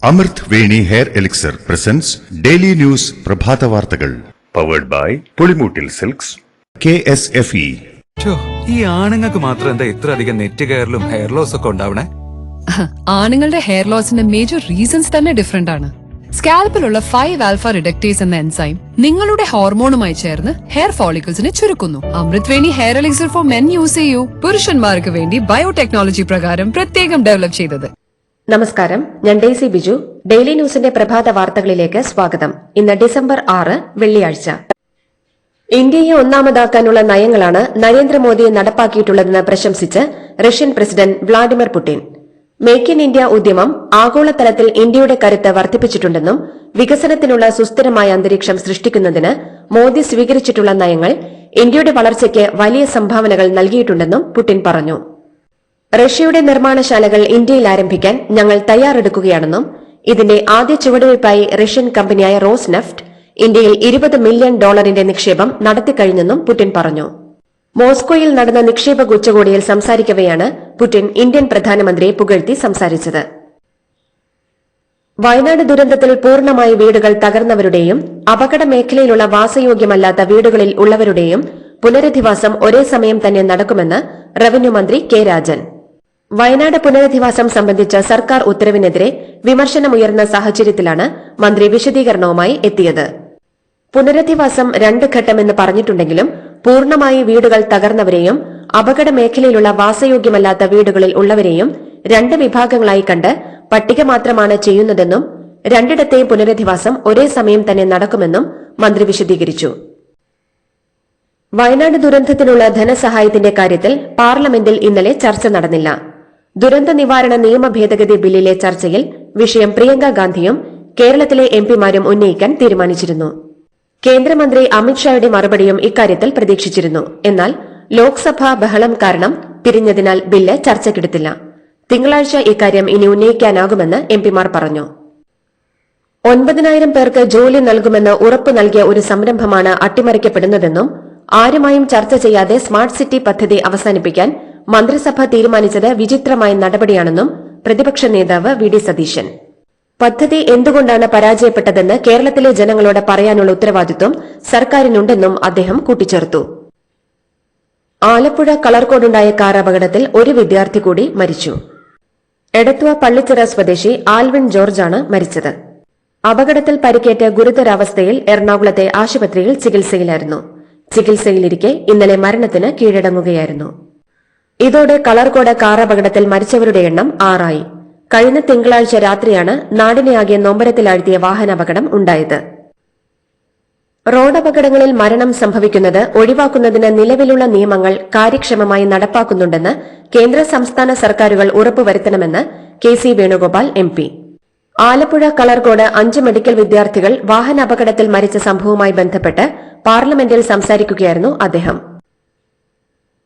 അമൃത് Veni hair elixir presents daily news പ്രഭാത വാർത്തകൾ powered by Pulimoottil silks KSFE. ഈ ആണുങ്ങൾക്ക് മാത്രം എന്താ ഇത്ര അധികം നെറ്റ് കെയറിലും ഹെയർ ലോസ് ഒക്കെ ഉണ്ടാവണേ? ആണുങ്ങളുടെ ഹെയർ ലോസിന്റെ മേജർ റീസൺസ് തന്നെ ഡിഫറെന്റ് ആണ്. സ്കാൽപ്പിലുള്ള 5-ആൽഫ റിഡക്ടേസ് എന്ന എൻസൈം നിങ്ങളുടെ ഹോർമോണുമായി ചേർന്ന് ഹെയർ ഫോളിക്കിൾസിനെ ചുരുക്കുന്നു. Amrit Veni hair elixir for men use ചെയ്യൂ. പുരുഷന്മാർക്ക് വേണ്ടി ബയോടെക്നോളജി പ്രകാരം പ്രത്യേകം ഡെവലപ്പ് ചെയ്തത്. നമസ്കാരം, ഞാൻ ഡെയ്സി ബിജു. ഡെയിലി ന്യൂസിന്റെ പ്രഭാത വാർത്തകളിലേക്ക് സ്വാഗതം. ഇന്ന് ഡിസംബർ 6 വെള്ളിയാഴ്ച. ഇന്ത്യയെ ഒന്നാമതാക്കാനുള്ള നയങ്ങളാണ് നരേന്ദ്രമോദി നടപ്പാക്കിയിട്ടുള്ളതെന്ന് പ്രശംസിച്ച് Russian president Vladimir Putin. Make in India ഉദ്യമം ആഗോളതലത്തിൽ ഇന്ത്യയുടെ കരുത്ത് വർദ്ധിപ്പിച്ചിട്ടുണ്ടെന്നും വികസനത്തിനുള്ള സുസ്ഥിരമായ അന്തരീക്ഷം സൃഷ്ടിക്കുന്നതിന് മോദി സ്വീകരിച്ചിട്ടുള്ള നയങ്ങൾ ഇന്ത്യയുടെ വളർച്ചയ്ക്ക് വലിയ സംഭാവനകൾ നൽകിയിട്ടുണ്ടെന്നും പുടിൻ പറഞ്ഞു. റഷ്യയുടെ നിർമ്മാണശാലകൾ ഇന്ത്യയിൽ ആരംഭിക്കാൻ ഞങ്ങൾ തയ്യാറെടുക്കുകയാണെന്നും ഇതിന്റെ ആദ്യ ചുവടുവയ്പായി റഷ്യൻ കമ്പനിയായ റോസ്നെഫ്റ്റ് ഇന്ത്യയിൽ $20 മില്യൺ നിക്ഷേപം നടത്തിക്കഴിഞ്ഞെന്നും പുടിൻ പറഞ്ഞു. മോസ്കോയിൽ നടന്ന നിക്ഷേപ ഉച്ചകോടിയിൽ സംസാരിക്കവെയാണ് പുടിൻ ഇന്ത്യൻ പ്രധാനമന്ത്രിയെ പുകഴ്ത്തി സംസാരിച്ചത്. വയനാട് ദുരന്തത്തിൽ പൂർണ്ണമായി വീടുകൾ തകർന്നവരുടെയും അപകട മേഖലയിലുള്ള വാസയോഗ്യമല്ലാത്ത വീടുകളിൽ ഉള്ളവരുടെയും പുനരധിവാസം ഒരേ സമയം തന്നെ നടക്കുമെന്ന് റവന്യൂ മന്ത്രി കെ രാജൻ. വയനാട് പുനരധിവാസം സംബന്ധിച്ച സർക്കാർ ഉത്തരവിനെതിരെ വിമർശനമുയർന്ന സാഹചര്യത്തിലാണ് മന്ത്രി വിശദീകരണവുമായി എത്തിയത്. പുനരധിവാസം 2 ഘട്ടമെന്ന് പറഞ്ഞിട്ടുണ്ടെങ്കിലും പൂർണ്ണമായി വീടുകൾ തകർന്നവരെയും അപകട മേഖലയിലുള്ള വാസയോഗ്യമല്ലാത്ത വീടുകളിൽ ഉള്ളവരെയും 2 വിഭാഗങ്ങളായി കണ്ട് പട്ടിക മാത്രമാണ് ചെയ്യുന്നതെന്നും 2ഇടത്തെയും പുനരധിവാസം ഒരേ സമയം തന്നെ നടക്കുമെന്നും മന്ത്രി വിശദീകരിച്ചു. വയനാട് ദുരന്തത്തിനുള്ള ധനസഹായത്തിന്റെ കാര്യത്തിൽ പാർലമെന്റിൽ ഇന്നലെ ചർച്ച നടന്നില്ല. ദുരന്ത നിവാരണ നിയമ ഭേദഗതി ബില്ലിലെ ചർച്ചയിൽ വിഷയം പ്രിയങ്ക ഗാന്ധിയും കേരളത്തിലെ എംപിമാരും ഉന്നയിക്കാൻ തീരുമാനിച്ചിരുന്നു. കേന്ദ്രമന്ത്രി അമിത്ഷായുടെ മറുപടിയും ഇക്കാര്യത്തിൽ പ്രതീക്ഷിച്ചിരുന്നു. എന്നാൽ ലോക്സഭാ ബഹളം കാരണം പിരിഞ്ഞതിനാൽ ബില്ല് ചർച്ചയ്ക്കെടുത്തില്ല. തിങ്കളാഴ്ച ഇക്കാര്യം ഇനി ഉന്നയിക്കാനാകുമെന്ന് എംപിമാർ പറഞ്ഞു. 9,000 പേർക്ക് ജോലി നൽകുമെന്ന് ഉറപ്പു നൽകിയ ഒരു സംരംഭമാണ് അട്ടിമറിക്കപ്പെടുന്നതെന്നും ആരുമായും ചർച്ച ചെയ്യാതെ സ്മാർട്ട് സിറ്റി പദ്ധതി അവസാനിപ്പിക്കാൻ മന്ത്രിസഭ തീരുമാനിച്ചത് വിചിത്രമായ നടപടിയാണെന്നും പ്രതിപക്ഷ നേതാവ് വി.ഡി. സതീശൻ. പദ്ധതി എന്തുകൊണ്ടാണ് പരാജയപ്പെട്ടതെന്ന് കേരളത്തിലെ ജനങ്ങളോട് പറയാനുള്ള ഉത്തരവാദിത്വം സർക്കാരിനുണ്ടെന്നും അദ്ദേഹം കൂട്ടിച്ചേർത്തു. ആലപ്പുഴ കളർകോടുണ്ടായ കാർ അപകടത്തിൽ ഒരു വിദ്യാർത്ഥി കൂടി മരിച്ചു. എടത്വ പള്ളിച്ചിറ സ്വദേശി ആൽവിൻ ജോർജാണ് മരിച്ചത്. അപകടത്തിൽ പരിക്കേറ്റ് ഗുരുതരാവസ്ഥയിൽ എറണാകുളത്തെ ആശുപത്രിയിൽ ചികിത്സയിലായിരുന്നു. ചികിത്സയിലിരിക്കെ ഇന്നലെ മരണത്തിന് കീഴടങ്ങുകയായിരുന്നു. ഇതോടെ കളർകോട് കാർ അപകടത്തിൽ മരിച്ചവരുടെ എണ്ണം 6 ആയി. കഴിഞ്ഞ തിങ്കളാഴ്ച രാത്രിയാണ് നാടിനെയാകെ നൊമ്പരത്തിലാഴ്ത്തിയ വാഹനാപകടം ഉണ്ടായത്. റോഡപകടങ്ങളിൽ മരണം സംഭവിക്കുന്നത് ഒഴിവാക്കുന്നതിന് നിലവിലുള്ള നിയമങ്ങൾ കാര്യക്ഷമമായി നടപ്പാക്കുന്നുണ്ടെന്ന് കേന്ദ്ര സംസ്ഥാന സർക്കാരുകൾ ഉറപ്പുവരുത്തണമെന്ന് K C. Venugopal MP. Alappuzha Kalarcode 5 medical വിദ്യാർത്ഥികൾ വാഹനാപകടത്തിൽ മരിച്ച സംഭവവുമായി ബന്ധപ്പെട്ട് പാർലമെന്റിൽ സംസാരിക്കുകയായിരുന്നു അദ്ദേഹം.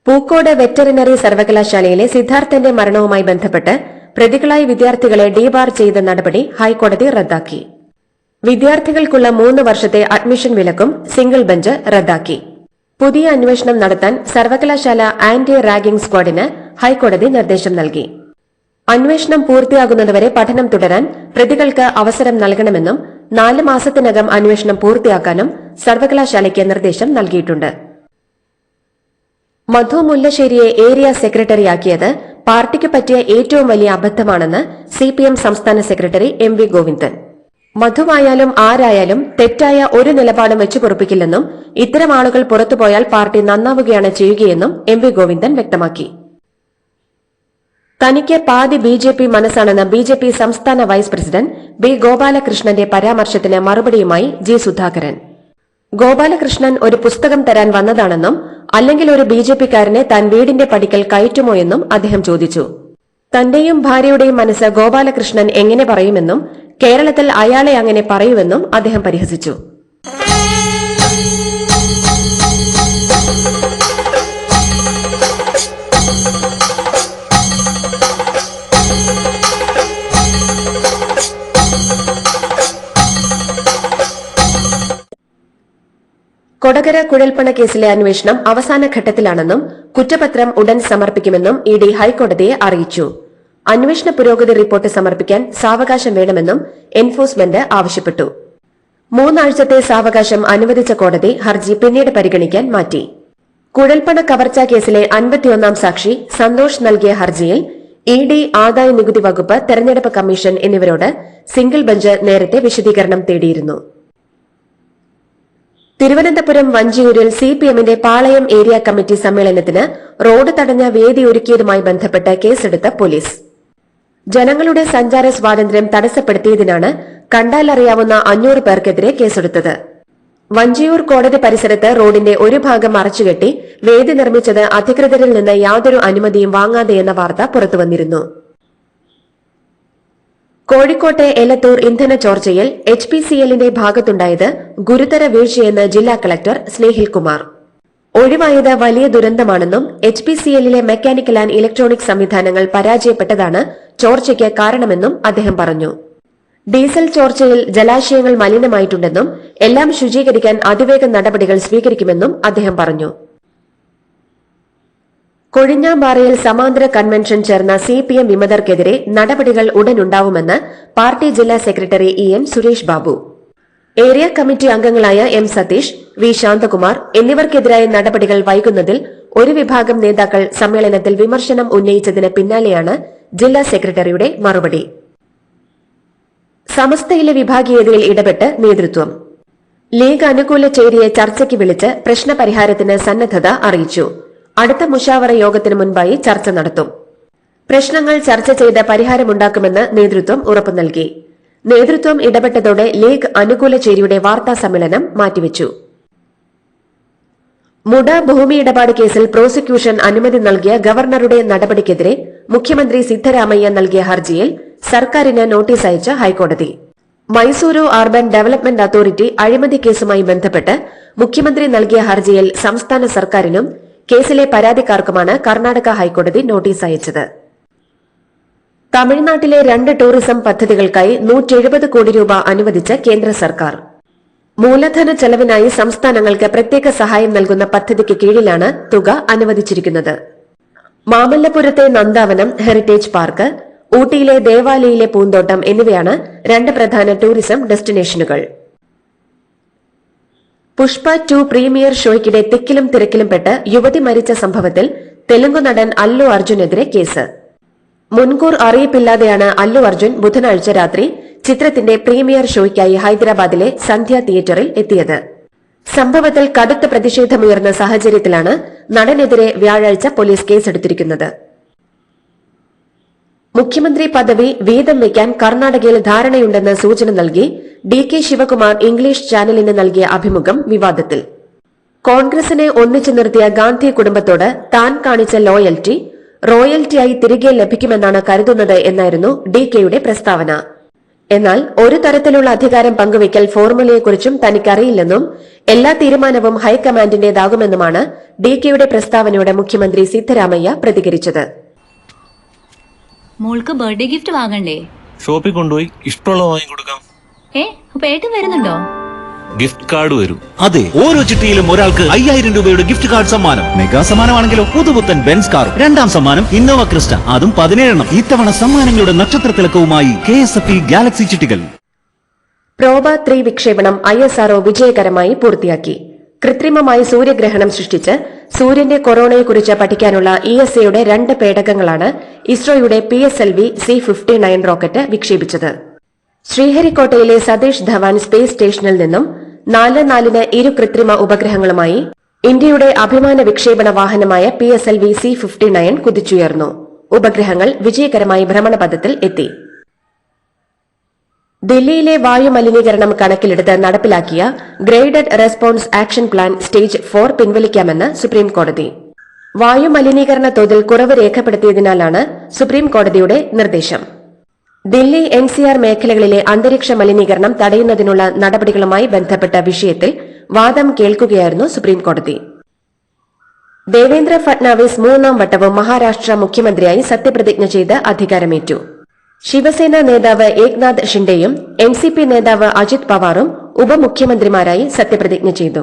പൂക്കോട് വെറ്ററിനറി സർവകലാശാലയിലെ സിദ്ധാർത്ഥന്റെ മരണവുമായി ബന്ധപ്പെട്ട് പ്രതികളായ വിദ്യാർത്ഥികളെ ഡീബാർ ചെയ്ത നടപടി ഹൈക്കോടതി റദ്ദാക്കി. വിദ്യാർത്ഥികൾക്കുള്ള 3 വർഷത്തെ അഡ്മിഷൻ വിലക്കും സിംഗിൾ ബെഞ്ച് റദ്ദാക്കി. പുതിയ അന്വേഷണം നടത്താൻ സർവകലാശാല ആന്റി റാഗിംഗ് സ്ക്വാഡിന് ഹൈക്കോടതി നിർദ്ദേശം നൽകി. അന്വേഷണം പൂർത്തിയാകുന്നതുവരെ പഠനം തുടരാൻ പ്രതികൾക്ക് അവസരം നൽകണമെന്നും 4 മാസത്തിനകം അന്വേഷണം പൂർത്തിയാക്കാനും സർവകലാശാലയ്ക്ക് നിർദ്ദേശം നൽകിയിട്ടുണ്ട്. മധു മുല്ലശ്ശേരിയെ ഏരിയ സെക്രട്ടറിയാക്കിയത് പാർട്ടിക്ക് പറ്റിയ ഏറ്റവും വലിയ അബദ്ധമാണെന്ന് CPM സംസ്ഥാന സെക്രട്ടറി MV ഗോവിന്ദൻ. മധുവായാലും ആരായാലും തെറ്റായ ഒരു നിലപാടും വെച്ചുപൊറുപ്പിക്കില്ലെന്നും ഇത്തരം ആളുകൾ പുറത്തുപോയാൽ പാർട്ടി നന്നാവുകയാണ് ചെയ്യുകയെന്നും MV ഗോവിന്ദൻ വ്യക്തമാക്കി. തനിക്ക് പാതി BJP മനസ്സാണെന്ന BJP സംസ്ഥാന വൈസ് പ്രസിഡന്റ് B. ഗോപാലകൃഷ്ണന്റെ പരാമർശത്തിന് മറുപടിയുമായി G. സുധാകരൻ. ഗോപാലകൃഷ്ണൻ ഒരു പുസ്തകം തരാൻ വന്നതാണെന്നും അല്ലെങ്കിൽ ഒരു BJPക്കാരനെ താൻ വീടിന്റെ പടിക്കൽ കയറ്റുമോ എന്നും അദ്ദേഹം ചോദിച്ചു. തന്റെയും ഭാര്യയുടെയും മനസ്സ് ഗോപാലകൃഷ്ണൻ എങ്ങനെ പറയുമെന്നും കേരളത്തിൽ അയാളെ അങ്ങനെ പറയുമെന്നും അദ്ദേഹം പരിഹസിച്ചു. കൊടകര കുഴൽപ്പണ കേസിലെ അന്വേഷണം അവസാന ഘട്ടത്തിലാണെന്നും കുറ്റപത്രം ഉടൻ സമർപ്പിക്കുമെന്നും ഇഡി ഹൈക്കോടതിയെ അറിയിച്ചു. അന്വേഷണ പുരോഗതി റിപ്പോർട്ട് സമർപ്പിക്കാൻ സാവകാശം വേണമെന്നും എൻഫോഴ്സ്മെന്റ് ആവശ്യപ്പെട്ടു. 3 ആഴ്ചത്തെ സാവകാശം അനുവദിച്ച കോടതി ഹർജി പിന്നീട് പരിഗണിക്കാൻ മാറ്റി. കുഴൽപ്പണ കവർച്ചാ കേസിലെ 51ാം സാക്ഷി സന്തോഷ് നൽകിയ ഹർജിയിൽ ED, ആദായ നികുതി വകുപ്പ്, തെരഞ്ഞെടുപ്പ് കമ്മീഷൻ എന്നിവരോട് സിംഗിൾ ബെഞ്ച് നേരത്തെ വിശദീകരണം തേടിയിരുന്നു. തിരുവനന്തപുരം വഞ്ചിയൂരിൽ CPMന്റെ പാളയം ഏരിയ കമ്മിറ്റി സമ്മേളനത്തിന് റോഡ് തടഞ്ഞ വേദി ഒരുക്കിയതുമായി ബന്ധപ്പെട്ട് കേസെടുത്ത പോലീസ്. ജനങ്ങളുടെ സഞ്ചാര സ്വാതന്ത്ര്യം തടസ്സപ്പെടുത്തിയതിനാണ് കണ്ടാലറിയാവുന്ന 500 പേർക്കെതിരെ കേസെടുത്തത്. വഞ്ചിയൂർ കോടതി പരിസരത്ത് റോഡിന്റെ ഒരു ഭാഗം മറച്ചുകെട്ടി വേദി നിർമ്മിച്ചത് അധികൃതരിൽ നിന്ന് യാതൊരു അനുമതിയും വാങ്ങാതെയെന്ന വാർത്ത പുറത്തുവന്നിരുന്നു. കോഴിക്കോട്ടെ എലത്തൂർ ഇന്ധന ചോർച്ചയിൽ HPCLന്റെ ഭാഗത്തുണ്ടായത് ഗുരുതര വീഴ്ചയെന്ന് ജില്ലാ കളക്ടർ സ്നേഹിൽ കുമാർ. ഒഴിവായത് വലിയ ദുരന്തമാണെന്നും HPCLലെ മെക്കാനിക്കൽ ആൻഡ് ഇലക്ട്രോണിക് സംവിധാനങ്ങൾ പരാജയപ്പെട്ടതാണ് ചോർച്ചയ്ക്ക് കാരണമെന്നും അദ്ദേഹം പറഞ്ഞു. ഡീസൽ ചോർച്ചയിൽ ജലാശയങ്ങൾ മലിനമായിട്ടുണ്ടെന്നും എല്ലാം ശുചീകരിക്കാൻ അതിവേഗ നടപടികൾ സ്വീകരിക്കുമെന്നും അദ്ദേഹം പറഞ്ഞു. കൊഴിഞ്ഞാമ്പാറയിൽ സമാന്തര കൺവെൻഷൻ ചേർന്ന CPM വിമതർക്കെതിരെ നടപടികൾ ഉടനുണ്ടാവുമെന്ന് പാർട്ടി ജില്ലാ secretary EN Suresh Babu. Area committee അംഗങ്ങളായ M സതീഷ്, V ശാന്തകുമാർ എന്നിവർക്കെതിരായ നടപടികൾ വൈകുന്നതിൽ ഒരു വിഭാഗം നേതാക്കൾ സമ്മേളനത്തിൽ വിമർശനം ഉന്നയിച്ചതിന് പിന്നാലെയാണ് ജില്ലാ സെക്രട്ടറിയുടെ മറുപടി. സമസ്തയിലെ വിഭാഗീയതയിൽ ഇടപെട്ട് നേതൃത്വം. ലീഗ് അനുകൂല ചേരിയെ ചർച്ചയ്ക്ക് വിളിച്ച് പ്രശ്നപരിഹാരത്തിന് സന്നദ്ധത അറിയിച്ചു. അടുത്ത മുഷാവറ യോഗത്തിന് മുൻപായി ചർച്ച നടത്തും. പ്രശ്നങ്ങൾ ചർച്ച ചെയ്ത് പരിഹാരമുണ്ടാക്കുമെന്ന് നേതൃത്വം ഉറപ്പു നൽകി. നേതൃത്വം ഇടപെട്ടതോടെ ലീഗ് അനുകൂല ചേരിയുടെ വാർത്താ സമ്മേളനം മാറ്റിവെച്ചു. മുഡ ഭൂമി ഇടപാട് കേസിൽ പ്രോസിക്യൂഷൻ അനുമതി നൽകിയ ഗവർണറുടെ നടപടിക്കെതിരെ മുഖ്യമന്ത്രി സിദ്ധരാമയ്യ നൽകിയ ഹർജിയിൽ സർക്കാരിന് നോട്ടീസ് അയച്ച ഹൈക്കോടതി. മൈസൂരു അർബൻ ഡെവലപ്മെന്റ് അതോറിറ്റി അഴിമതി കേസുമായി ബന്ധപ്പെട്ട് മുഖ്യമന്ത്രി നൽകിയ ഹർജിയിൽ സംസ്ഥാന സർക്കാരിനും കേസിലെ പരാതിക്കാർക്കുമാണ് കർണാടക ഹൈക്കോടതി നോട്ടീസ് അയച്ചത്. തമിഴ്നാട്ടിലെ 2 ടൂറിസം പദ്ധതികൾക്കായി 170 കോടി രൂപ അനുവദിച്ച കേന്ദ്ര സർക്കാർ. മൂലധന ചെലവിനായി സംസ്ഥാനങ്ങൾക്ക് പ്രത്യേക സഹായം നൽകുന്ന പദ്ധതിക്ക് കീഴിലാണ് തുക അനുവദിച്ചിരിക്കുന്നത്. മാമല്ലപുരത്തെ നന്ദാവനം ഹെറിറ്റേജ് പാർക്ക്, ഊട്ടിയിലെ ദേവാലയിലെ പൂന്തോട്ടം എന്നിവയാണ് 2 പ്രധാന ടൂറിസം ഡെസ്റ്റിനേഷനുകൾ. പുഷ്പ 2 പ്രീമിയർ ഷോയ്ക്കിടെ തിക്കിലും തിരക്കിലും പെട്ട് യുവതി മരിച്ച സംഭവത്തിൽ തെലുങ്കു നടൻ അല്ലു അർജുനെതിരെ കേസ്. മുൻകൂർ അറിയിപ്പില്ലാതെയാണ് അല്ലു അർജുൻ ബുധനാഴ്ച രാത്രി ചിത്രത്തിന്റെ പ്രീമിയർ ഷോയ്ക്കായി ഹൈദരാബാദിലെ സന്ധ്യ തിയേറ്ററിൽ എത്തിയത്. സംഭവത്തിൽ കടുത്ത പ്രതിഷേധമുയർന്ന സാഹചര്യത്തിലാണ് നടനെതിരെ വ്യാഴാഴ്ച പോലീസ് കേസെടുത്തിരിക്കുന്നത്. മുഖ്യമന്ത്രി പദവി വീതം വയ്ക്കാൻ കർണാടകയിൽ ധാരണയുണ്ടെന്ന് സൂചന നൽകി DK ശിവകുമാർ ഇംഗ്ലീഷ് ചാനലിന് നൽകിയ അഭിമുഖം വിവാദത്തിൽ. കോൺഗ്രസിനെ ഒന്നിച്ചു നിർത്തിയ ഗാന്ധി കുടുംബത്തോട് താൻ കാണിച്ച ലോയൽറ്റി റോയൽറ്റിയായി തിരികെ ലഭിക്കുമെന്നാണ് കരുതുന്നത് എന്നായിരുന്നു DKയുടെ പ്രസ്താവന. എന്നാൽ ഒരു തരത്തിലുള്ള അധികാരം പങ്കുവയ്ക്കൽ ഫോർമുലയെക്കുറിച്ചും തനിക്കറിയില്ലെന്നും എല്ലാ തീരുമാനവും ഹൈക്കമാൻഡിന്റേതാകുമെന്നുമാണ് DKയുടെ പ്രസ്താവനയോട് മുഖ്യമന്ത്രി സിദ്ധരാമയ്യ പ്രതികരിച്ചത്. മോൾക്ക് ബർത്ത്ഡേ ഗിഫ്റ്റ് വാങ്ങണ്ടേ? ഷോപ്പിൽ കൊണ്ടുപോയി ഇഷ്ടമുള്ള വാങ്ങിക്കൊടുക്കാം. അപ്പൊ ഏട്ടൻ വരുന്നുണ്ടോ? ഗിഫ്റ്റ് കാർഡ് വരും. അതെ, ഓരോ ചിട്ടിയിലും ഒരാൾക്ക് 5000 രൂപയുടെ ഗിഫ്റ്റ് കാർഡ് സമ്മാനം. മെഗാ സമ്മാനമാണെങ്കിലോ പുതുപുത്തൻ ബെൻസ് കാർ. 2ാം സമ്മാനം ഇന്നോവ ക്രിസ്റ്റ, അതും 17 ഇത്തവണ സമ്മാനങ്ങളുടെ നക്ഷത്ര തിളക്കവുമായി KSFE ഗാലക്സി ചിട്ടികൾ. പ്രോബ 3 വിക്ഷേപണം ISRO വിജയകരമായി പൂർത്തിയാക്കി. കൃത്രിമമായി സൂര്യഗ്രഹണം സൃഷ്ടിച്ച് സൂര്യന്റെ കൊറോണയെക്കുറിച്ച് പഠിക്കാനുള്ള ESAയുടെ 2 പേടകങ്ങളാണ് ഇസ്രോയുടെ PSLV C-59 റോക്കറ്റ് വിക്ഷേപിച്ചത്. ശ്രീഹരിക്കോട്ടയിലെ സതീഷ് ധവാൻ സ്പേസ് സ്റ്റേഷനിൽ നിന്നും 4-4 ഇരു കൃത്രിമ ഉപഗ്രഹങ്ങളുമായി ഇന്ത്യയുടെ അഭിമാന വിക്ഷേപണ വാഹനമായ PSLV C-59 കുതിച്ചുയർന്നു. ഉപഗ്രഹങ്ങൾ വിജയകരമായി ഭ്രമണപഥത്തിൽ എത്തി. ദില്ലിയിലെ വായുമലിനീകരണം കണക്കിലെടുത്ത് നടപ്പിലാക്കിയ graded response action plan stage 4 പിൻവലിക്കാമെന്ന് സുപ്രീംകോടതി. വായുമലിനീകരണ തോതിൽ കുറവ് രേഖപ്പെടുത്തിയതിനാലാണ് സുപ്രീംകോടതിയുടെ നിർദ്ദേശം. ദില്ലി NCR മേഖലകളിലെ അന്തരീക്ഷ മലിനീകരണം തടയുന്നതിനുള്ള നടപടികളുമായി ബന്ധപ്പെട്ട വിഷയത്തിൽ വാദം കേൾക്കുകയായിരുന്നു സുപ്രീംകോടതി. ദേവേന്ദ്ര ഫട്നാവിസ് 3ാം വട്ടവും മഹാരാഷ്ട്ര മുഖ്യമന്ത്രിയായി സത്യപ്രതിജ്ഞ ചെയ്ത് അധികാരമേറ്റു. ശിവസേന നേതാവ് ഏക്നാഥ് ഷിൻഡെയും NCP നേതാവ് അജിത് പവാറും ഉപമുഖ്യമന്ത്രിമാരായി സത്യപ്രതിജ്ഞ ചെയ്തു.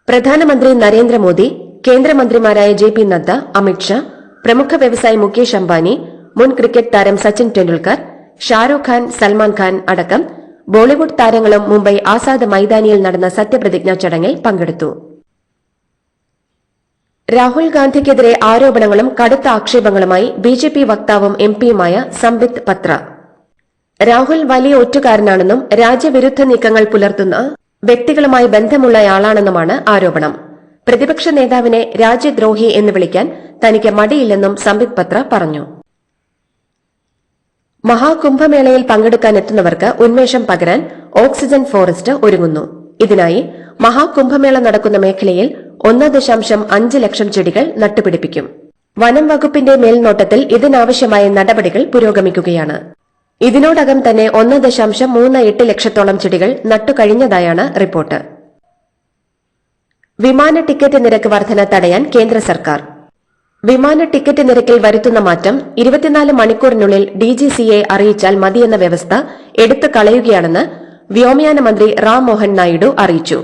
പ്രധാനമന്ത്രി നരേന്ദ്രമോദി, കേന്ദ്രമന്ത്രിമാരായ JP നദ്ദ, അമിത്ഷാ, പ്രമുഖ വ്യവസായി മുകേഷ് അംബാനി, മുൻ ക്രിക്കറ്റ് താരം സച്ചിൻ ടെണ്ടുൽക്കർ, ഷാരൂഖ് ഖാൻ, സൽമാൻ ഖാൻ അടക്കം ബോളിവുഡ് താരങ്ങളും മുംബൈ ആസാദ് മൈതാനിയിൽ നടന്ന സത്യപ്രതിജ്ഞാ ചടങ്ങിൽ പങ്കെടുത്തു. രാഹുൽ ഗാന്ധിക്കെതിരെ ആരോപണങ്ങളും കടുത്ത ആക്ഷേപങ്ങളുമായി ബിജെപി വക്താവും എംപിയുമായ സംബിത് പത്ര. രാഹുൽ വലിയ ഒറ്റുകാരനാണെന്നും രാജ്യവിരുദ്ധ നീക്കങ്ങൾ പുലർത്തുന്ന വ്യക്തികളുമായി ബന്ധമുള്ളയാളാണെന്നുമാണ് ആരോപണം. പ്രതിപക്ഷ നേതാവിനെ രാജ്യദ്രോഹി എന്ന് വിളിക്കാൻ തനിക്ക് മടിയില്ലെന്നും സംബിത് പത്ര പറഞ്ഞു. മഹാകുംഭമേളയിൽ പങ്കെടുക്കാനെത്തുന്നവർക്ക് ഉന്മേഷം പകരാൻ ഓക്സിജൻ ഫോറസ്റ്റ് ഒരുങ്ങുന്നു. ഇതിനായി മഹാകുംഭമേള നടക്കുന്ന മേഖലയിൽ 1.5 ലക്ഷം ചെടികൾ നട്ടുപിടിപ്പിക്കും. വനം വകുപ്പിന്റെ മേൽനോട്ടത്തിൽ ഇതിനാവശ്യമായ നടപടികൾ പുരോഗമിക്കുകയാണ്. ഇതിനോടകം തന്നെ 1.38 ലക്ഷത്തോളം ചെടികൾ നട്ടുകഴിഞ്ഞതായാണ് റിപ്പോർട്ട്. വിമാന ടിക്കറ്റ് നിരക്ക് വർധന തടയാൻ കേന്ദ്ര സർക്കാർ. വിമാന ടിക്കറ്റ് നിരക്കിൽ വരുത്തുന്ന മാറ്റം 24 മണിക്കൂറിനുള്ളിൽ DGCA അറിയിച്ചാൽ മതിയെന്ന വ്യവസ്ഥ എടുത്തു കളയുകയാണെന്ന് വ്യോമയാന മന്ത്രി റാം മോഹൻ നായിഡു അറിയിച്ചു.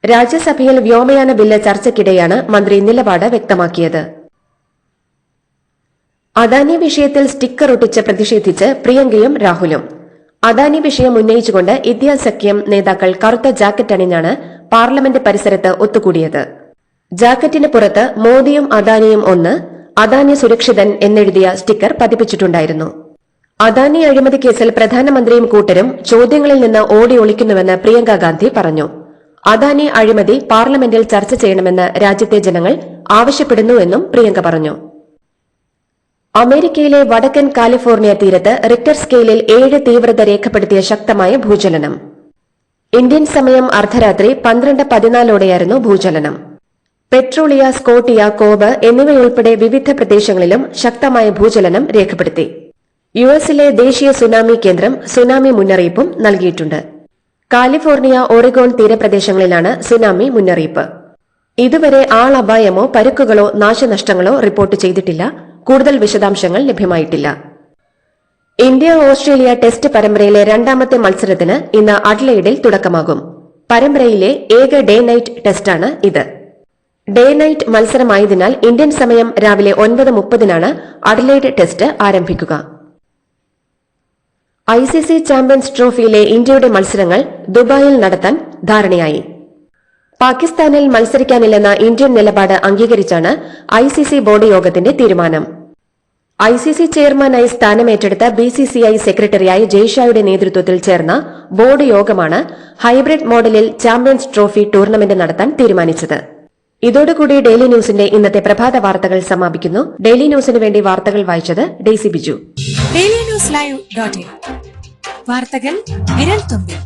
രാജ്യസഭയിൽ വ്യോമയാന ബില്ല് ചർച്ചയ്ക്കിടെയാണ് മന്ത്രി നിലപാട് വ്യക്തമാക്കിയത്. അദാനി വിഷയത്തിൽ സ്റ്റിക്കർ ഒട്ടിച്ച് പ്രതിഷേധിച്ച് പ്രിയങ്കയും രാഹുലും. അദാനി വിഷയം ഉന്നയിച്ചുകൊണ്ട് ഇന്ത്യ സഖ്യം നേതാക്കൾ കറുത്ത ജാക്കറ്റ് അണിഞ്ഞാണ് പാർലമെന്റ് പരിസരത്ത് ഒത്തുകൂടിയത്. ജാക്കറ്റിന് പുറത്ത് മോദിയും അദാനിയും ഒന്ന്, അദാനി സുരക്ഷിതൻ എന്നെഴുതിയ സ്റ്റിക്കർ പതിപ്പിച്ചിട്ടുണ്ടായിരുന്നു. അദാനി അഴിമതി കേസിൽ പ്രധാനമന്ത്രിയും കൂട്ടരും ചോദ്യങ്ങളിൽ നിന്ന് ഓടി ഒളിക്കുന്നുവെന്ന് പ്രിയങ്ക ഗാന്ധി പറഞ്ഞു. അദാനി അഴിമതി പാർലമെന്റിൽ ചർച്ച ചെയ്യണമെന്ന് രാജ്യത്തെ ജനങ്ങൾ ആവശ്യപ്പെടുന്നുവെന്നും പ്രിയങ്ക പറഞ്ഞു. അമേരിക്കയിലെ വടക്കൻ കാലിഫോർണിയ തീരത്ത് റിക്ടർ സ്കെയിലിൽ 7 തീവ്രത രേഖപ്പെടുത്തിയ ശക്തമായ ഭൂചലനം. ഇന്ത്യൻ സമയം അർദ്ധരാത്രി 12:14ഓടെയായിരുന്നു ഭൂചലനം. പെട്രോളിയ, സ്കോട്ടിയ, കോബ് എന്നിവയുൾപ്പെടെ വിവിധ പ്രദേശങ്ങളിലും ശക്തമായ ഭൂചലനം രേഖപ്പെടുത്തി. യുഎസിലെ ദേശീയ സുനാമി കേന്ദ്രം സുനാമി മുന്നറിയിപ്പും നൽകിയിട്ടുണ്ട്. കാലിഫോർണിയ, ഒറിഗോൺ തീരപ്രദേശങ്ങളിലാണ് സുനാമി മുന്നറിയിപ്പ്. ഇതുവരെ ആളപായമോ പരുക്കുകളോ നാശനഷ്ടങ്ങളോ റിപ്പോർട്ട് ചെയ്തിട്ടില്ല. കൂടുതൽ വിശദാംശങ്ങൾ ലഭ്യമായിട്ടില്ല. ഇന്ത്യ ഓസ്ട്രേലിയ ടെസ്റ്റ് പരമ്പരയിലെ രണ്ടാമത്തെ മത്സരത്തിന് ഇന്ന് അഡ്ലെയ്ഡിൽ തുടക്കമാകും. പരമ്പരയിലെ ഏക ഡേ നൈറ്റ് ടെസ്റ്റാണ് ഇത്. ഡേ നൈറ്റ് മത്സരമായതിനാൽ ഇന്ത്യൻ സമയം രാവിലെ 9:30 അഡ്ലെയ്ഡ് ടെസ്റ്റ് ആരംഭിക്കുക. ICC ചാമ്പ്യൻസ് ട്രോഫിയിലെ ഇന്ത്യയുടെ മത്സരങ്ങൾ ദുബായിൽ നടത്താൻ ധാരണയായി. പാകിസ്ഥാനിൽ മത്സരിക്കാനില്ലെന്ന ഇന്ത്യൻ നിലപാട് അംഗീകരിച്ചാണ് ICC ബോർഡ് യോഗത്തിന്റെ തീരുമാനം. ICC ചെയർമാനായി സ്ഥാനമേറ്റെടുത്ത BCCI സെക്രട്ടറിയായ ജയ്ഷായുടെ നേതൃത്വത്തിൽ ചേർന്ന ബോർഡ് യോഗമാണ് ഹൈബ്രിഡ് മോഡലിൽ ചാമ്പ്യൻസ് ട്രോഫി ടൂർണമെന്റ് നടത്താൻ തീരുമാനിച്ചത്. ഇതോടുകൂടി ഡെയിലി ന്യൂസിന്റെ ഇന്നത്തെ പ്രഭാത വാർത്തകൾ സമാപിക്കുന്നു. ഡെയിലി ന്യൂസിന് വേണ്ടി വാർത്തകൾ വായിച്ചത് ഡെയ്സി ബിജു. ഡെയിലി ന്യൂസ് ലൈവ്.in വാർത്തകൾ വിരൽ തുമ്പിൽ.